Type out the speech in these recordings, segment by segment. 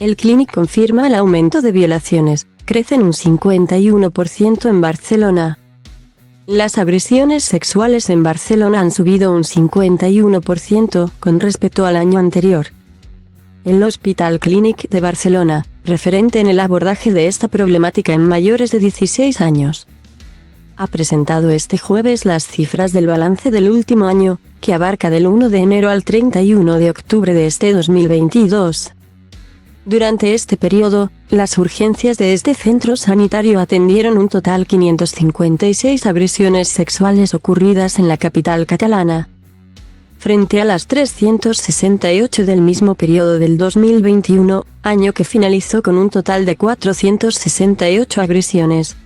El Clínic confirma el aumento de violaciones, crecen un 51% en Barcelona. Las agresiones sexuales en Barcelona han subido un 51% con respecto al año anterior. El Hospital Clínic de Barcelona, referente en el abordaje de esta problemática en mayores de 16 años, ha presentado este jueves las cifras del balance del último año, que abarca del 1 de enero al 31 de octubre de este 2022. Durante este periodo, las urgencias de este centro sanitario atendieron un total 556 agresiones sexuales ocurridas en la capital catalana, frente a las 368 del mismo periodo del 2021, año que finalizó con un total de 468 agresiones.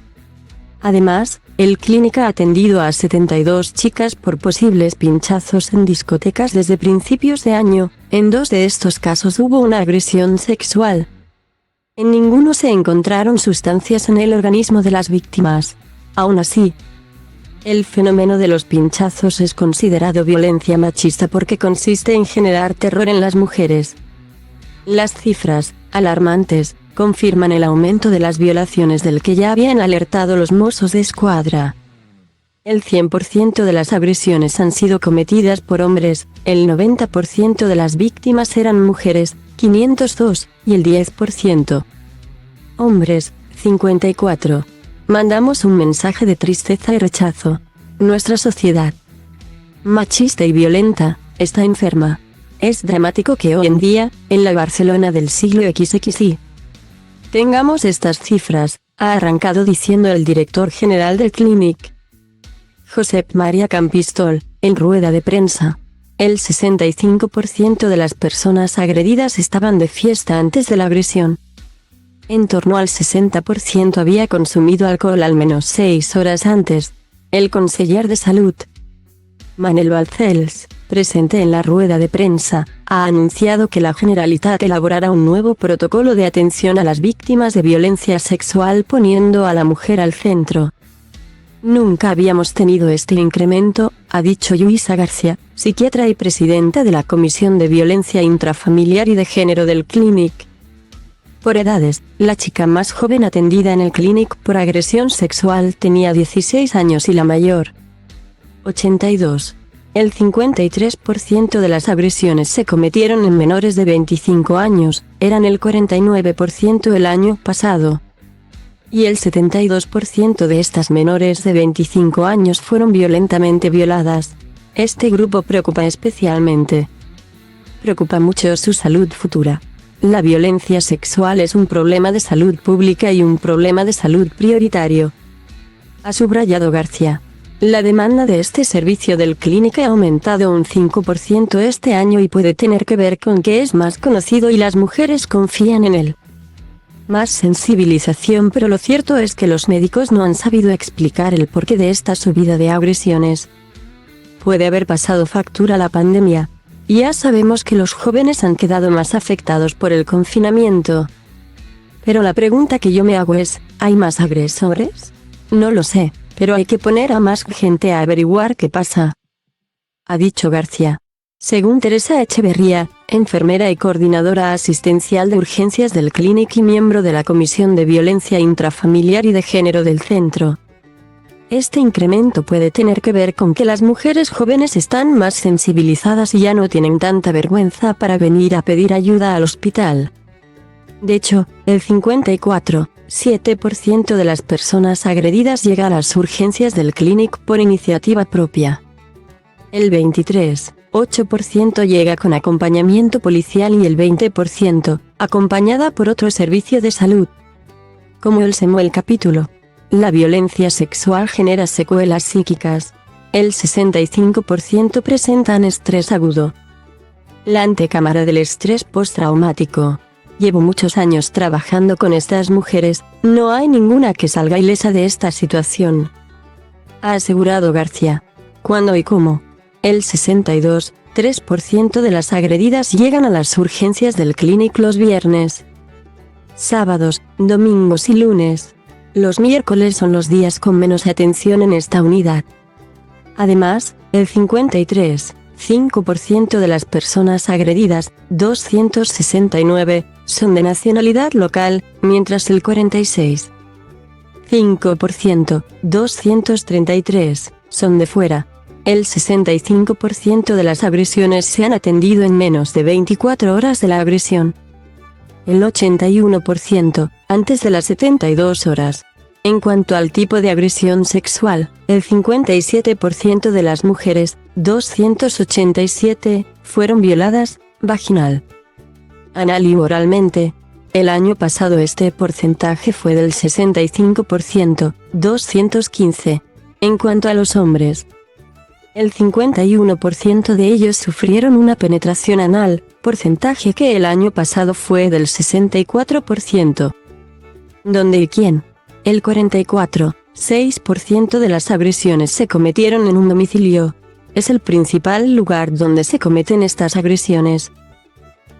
Además, el Clínic ha atendido a 72 chicas por posibles pinchazos en discotecas desde principios de año. En 2 de estos casos hubo una agresión sexual. En ninguno se encontraron sustancias en el organismo de las víctimas. Aún así, el fenómeno de los pinchazos es considerado violencia machista porque consiste en generar terror en las mujeres. Las cifras, alarmantes, confirman el aumento de las violaciones del que ya habían alertado los Mossos d'Esquadra. El 100% de las agresiones han sido cometidas por hombres, el 90% de las víctimas eran mujeres, 502, y el 10%. Hombres, 54. Mandamos un mensaje de tristeza y rechazo. Nuestra sociedad, machista y violenta, está enferma. Es dramático que hoy en día, en la Barcelona del siglo XXI, tengamos estas cifras, ha arrancado diciendo el director general del Clínic, Josep Maria Campistol, en rueda de prensa. El 65% de las personas agredidas estaban de fiesta antes de la agresión. En torno al 60% había consumido alcohol al menos 6 horas antes. El conseller de Salud, Manel Balcells, presente en la rueda de prensa, ha anunciado que la Generalitat elaborará un nuevo protocolo de atención a las víctimas de violencia sexual poniendo a la mujer al centro. Nunca habíamos tenido este incremento, ha dicho Lluïsa García, psiquiatra y presidenta de la Comisión de Violencia Intrafamiliar y de Género del Clínic. Por edades, la chica más joven atendida en el Clínic por agresión sexual tenía 16 años y la mayor, 82. El 53% de las agresiones se cometieron en menores de 25 años, eran el 49% el año pasado. Y el 72% de estas menores de 25 años fueron violentamente violadas. Este grupo preocupa especialmente. Preocupa mucho su salud futura. La violencia sexual es un problema de salud pública y un problema de salud prioritario, ha subrayado García. La demanda de este servicio del Clínic ha aumentado un 5% este año y puede tener que ver con que es más conocido y las mujeres confían en él. Más sensibilización, pero lo cierto es que los médicos no han sabido explicar el porqué de esta subida de agresiones. Puede haber pasado factura la pandemia. Ya sabemos que los jóvenes han quedado más afectados por el confinamiento. Pero la pregunta que yo me hago es, ¿hay más agresores? No lo sé, pero hay que poner a más gente a averiguar qué pasa, ha dicho García. Según Teresa Echeverría, enfermera y coordinadora asistencial de urgencias del Clínic y miembro de la Comisión de Violencia Intrafamiliar y de Género del centro, este incremento puede tener que ver con que las mujeres jóvenes están más sensibilizadas y ya no tienen tanta vergüenza para venir a pedir ayuda al hospital. De hecho, el 54,7% de las personas agredidas llega a las urgencias del Clínic por iniciativa propia. El 23,8% llega con acompañamiento policial y el 20% acompañada por otro servicio de salud. Como el Semuel capítulo. La violencia sexual genera secuelas psíquicas. El 65% presentan estrés agudo. La antecámara del estrés postraumático. Llevo muchos años trabajando con estas mujeres, no hay ninguna que salga ilesa de esta situación, ha asegurado García. ¿Cuándo y cómo? El 62,3% de las agredidas llegan a las urgencias del Clínic los viernes, sábados, domingos y lunes. Los miércoles son los días con menos atención en esta unidad. Además, el 53 5% de las personas agredidas, 269, son de nacionalidad local, mientras el 46,5%, 233, son de fuera. El 65% de las agresiones se han atendido en menos de 24 horas de la agresión. El 81% antes de las 72 horas. En cuanto al tipo de agresión sexual, el 57% de las mujeres, 287, fueron violadas, vaginal, anal y oralmente. El año pasado este porcentaje fue del 65%, 215. En cuanto a los hombres, el 51% de ellos sufrieron una penetración anal, porcentaje que el año pasado fue del 64%. ¿Dónde y quién? El 44,6% de las agresiones se cometieron en un domicilio. Es el principal lugar donde se cometen estas agresiones.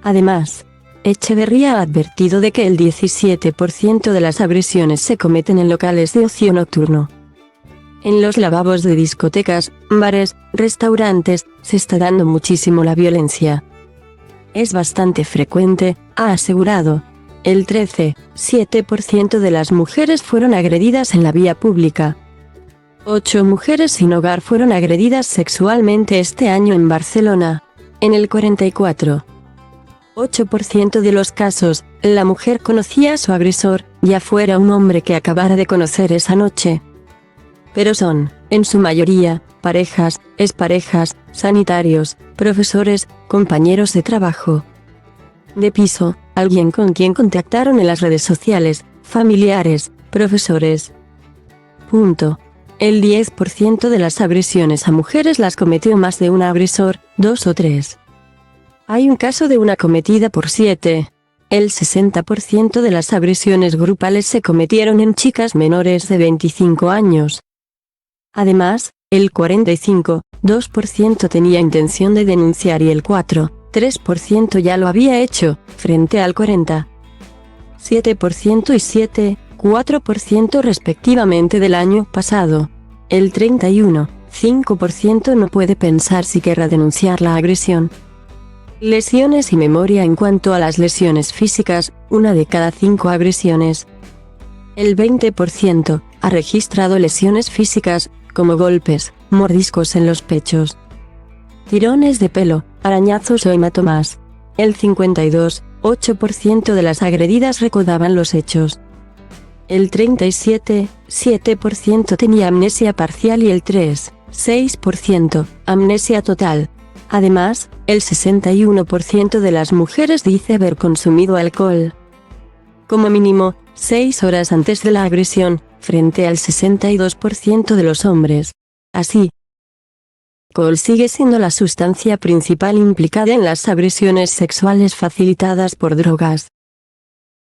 Además, Echeverría ha advertido de que el 17% de las agresiones se cometen en locales de ocio nocturno. En los lavabos de discotecas, bares, restaurantes, se está dando muchísimo la violencia. Es bastante frecuente, ha asegurado. El 13,7% de las mujeres fueron agredidas en la vía pública. 8 mujeres sin hogar fueron agredidas sexualmente este año en Barcelona. En el 44,8% de los casos, la mujer conocía a su agresor, ya fuera un hombre que acabara de conocer esa noche. Pero son, en su mayoría, parejas, exparejas, sanitarios, profesores, compañeros de trabajo, de piso, alguien con quien contactaron en las redes sociales, familiares, profesores. Punto. El 10% de las agresiones a mujeres las cometió más de un agresor, 2 o 3. Hay un caso de una cometida por 7. El 60% de las agresiones grupales se cometieron en chicas menores de 25 años. Además, el 45,2% tenía intención de denunciar y el 4,3% ya lo había hecho, frente al 40,7% y 7,4% respectivamente del año pasado. El 31,5% no puede pensar si querrá denunciar la agresión. Lesiones y memoria. En cuanto a las lesiones físicas, 1 de cada 5 agresiones. El 20% ha registrado lesiones físicas, como golpes, mordiscos en los pechos, tirones de pelo, arañazos o hematomas. El 52,8% de las agredidas recordaban los hechos. El 37,7% tenía amnesia parcial y el 3,6% amnesia total. Además, el 61% de las mujeres dice haber consumido alcohol como mínimo 6 horas antes de la agresión, frente al 62% de los hombres. Así, alcohol sigue siendo la sustancia principal implicada en las agresiones sexuales facilitadas por drogas.